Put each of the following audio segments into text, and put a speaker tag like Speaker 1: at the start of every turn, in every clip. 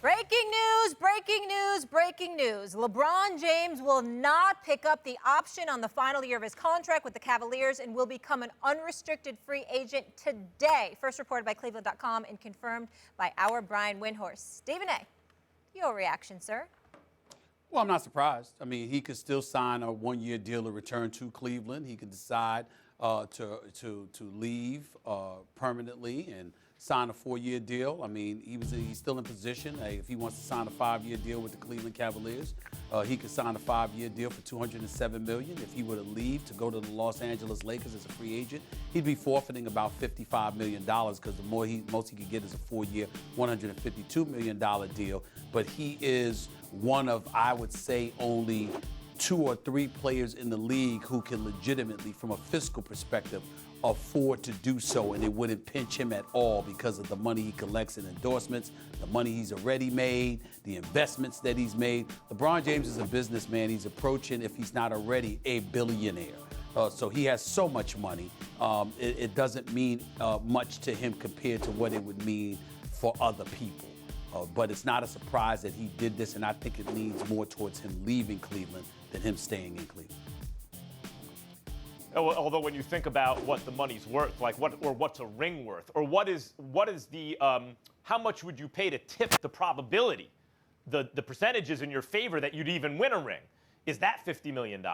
Speaker 1: Breaking news, breaking news, breaking news. LeBron James will not pick up the option on the final year of his contract with the Cavaliers and will become an unrestricted free agent today. First reported by Cleveland.com and confirmed by our Brian Windhorst. Stephen A., your reaction, sir?
Speaker 2: Well, I'm not surprised. I mean, he could still sign a one-year deal to return to Cleveland. He could decide to leave permanently and sign a 4-year deal. I mean, he's still in position. If he wants to sign a 5-year deal with the Cleveland Cavaliers, he could sign a 5-year deal for $207 million. If he were to leave to go to the Los Angeles Lakers as a free agent, he'd be forfeiting about $55 million because the most he could get is a 4-year, $152 million deal. But he is one of, I would say, only 2 or 3 players in the league who can legitimately, from a fiscal perspective, afford to do so, and it wouldn't pinch him at all because of the money he collects in endorsements, the money he's already made, the investments that he's made. LeBron James is a businessman. He's approaching, if he's not already, a billionaire. So he has so much money. It doesn't mean much to him compared to what it would mean for other people. But it's not a surprise that he did this, and I think it leans more towards him leaving Cleveland than him staying in Cleveland.
Speaker 3: Although when you think about what the money's worth, like what's a ring worth, or what is the how much would you pay to tip the probability, the percentages in your favor that you'd even win a ring? Is that $50 million?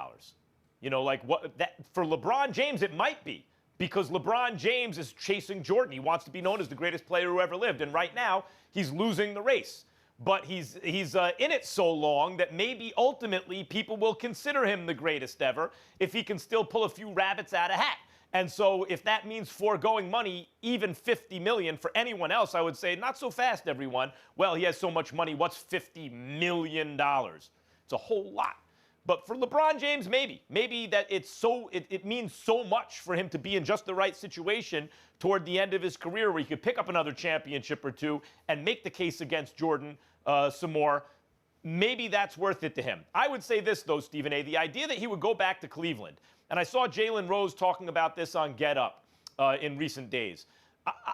Speaker 3: You know, like what that for LeBron James it might be, because LeBron James is chasing Jordan. He wants to be known as the greatest player who ever lived, and right now he's losing the race. But he's in it so long that maybe ultimately people will consider him the greatest ever if he can still pull a few rabbits out of hat. And so if that means foregoing money, even $50 million for anyone else, I would say not so fast, everyone. Well, he has so much money. What's $50 million? It's a whole lot. But for LeBron James, maybe that it means so much for him to be in just the right situation toward the end of his career where he could pick up another championship or two and make the case against Jordan some more. Maybe that's worth it to him. I would say this, though, Stephen A., the idea that he would go back to Cleveland, and I saw Jalen Rose talking about this on Get Up in recent days.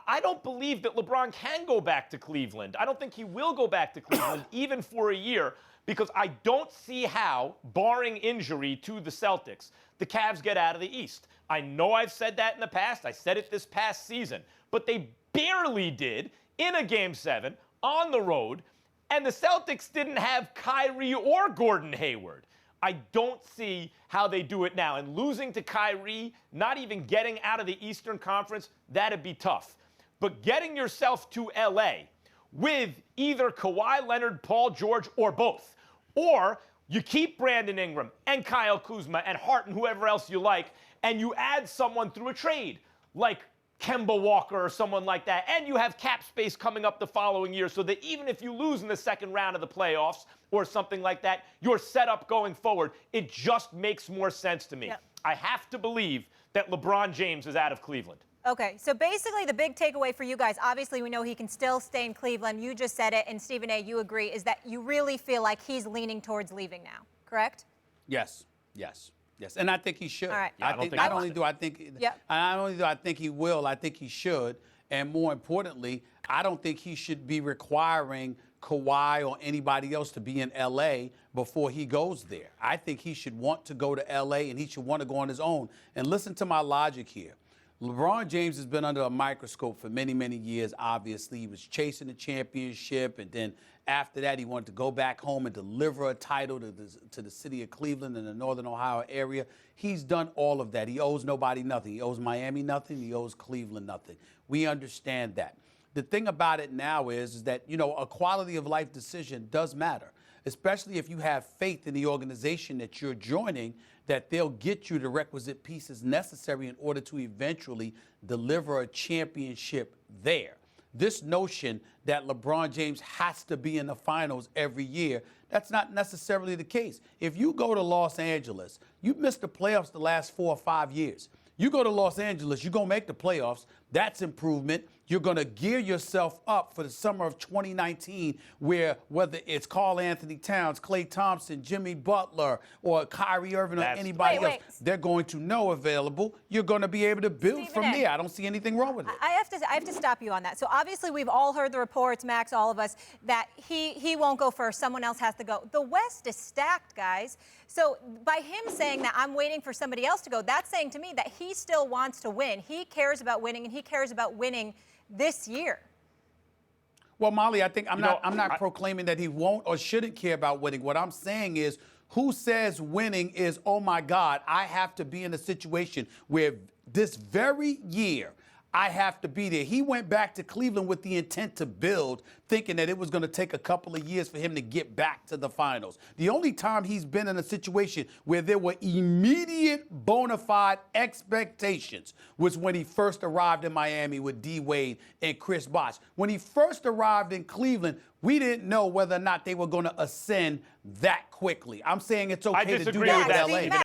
Speaker 3: I don't believe that LeBron can go back to Cleveland. I don't think he will go back to Cleveland even for a year, because I don't see how, barring injury to the Celtics, the Cavs get out of the East. I know I've said that in the past. I said it this past season. But they barely did in a Game 7 on the road, and the Celtics didn't have Kyrie or Gordon Hayward. I don't see how they do it now. And losing to Kyrie, not even getting out of the Eastern Conference, that'd be tough. But getting yourself to L.A., with either Kawhi Leonard, Paul George, or both. Or you keep Brandon Ingram and Kyle Kuzma and Hart and whoever else you like, and you add someone through a trade, like Kemba Walker or someone like that, and you have cap space coming up the following year so that even if you lose in the second round of the playoffs or something like that, you're set up going forward. It just makes more sense to me. Yep. I have to believe that LeBron James is out of Cleveland.
Speaker 1: Okay, so basically the big takeaway for you guys, obviously we know he can still stay in Cleveland. You just said it, and Stephen A., you agree, is that you really feel like he's leaning towards leaving now, correct?
Speaker 2: Yes. And I think he should. All right. Not only do I think he will, I think he should. And more importantly, I don't think he should be requiring Kawhi or anybody else to be in L.A. before he goes there. I think he should want to go to L.A. and he should want to go on his own. And listen to my logic here. LeBron James has been under a microscope for many, many years, obviously. He was chasing the championship, and then after that, he wanted to go back home and deliver a title to the city of Cleveland and the Northern Ohio area. He's done all of that. He owes nobody nothing. He owes Miami nothing. He owes Cleveland nothing. We understand that. The thing about it now is that, you know, a quality of life decision does matter, especially if you have faith in the organization that you're joining, that they'll get you the requisite pieces necessary in order to eventually deliver a championship there. This notion that LeBron James has to be in the finals every year, that's not necessarily the case. If you go to Los Angeles, you've missed the playoffs the last 4 or 5 years. You go to Los Angeles, you're going to make the playoffs, That's improvement. You're going to gear yourself up for the summer of 2019, where whether it's Karl Anthony Towns, Klay Thompson, Jimmy Butler, or Kyrie Irving, or anybody else, they're going to know available. You're going to be able to build from there. I don't see anything wrong with it.
Speaker 1: I have to stop you on that. So obviously we've all heard the reports, Max, all of us, that he won't go first. Someone else has to go. The West is stacked, guys. So by him saying that I'm waiting for somebody else to go, that's saying to me that he still wants to win. He cares about winning, and he cares about winning this year.
Speaker 2: Well, Molly, I think I'm not proclaiming that he won't or shouldn't care about winning. What I'm saying is, who says winning is, oh my God, I have to be in a situation where this very year I have to be there. He went back to Cleveland with the intent to build, thinking that it was going to take a couple of years for him to get back to the finals. The only time he's been in a situation where there were immediate bona fide expectations was when he first arrived in Miami with D. Wade and Chris Bosh. When he first arrived in Cleveland, we didn't know whether or not they were going to ascend that quickly. I'm saying it's okay to do that with LA.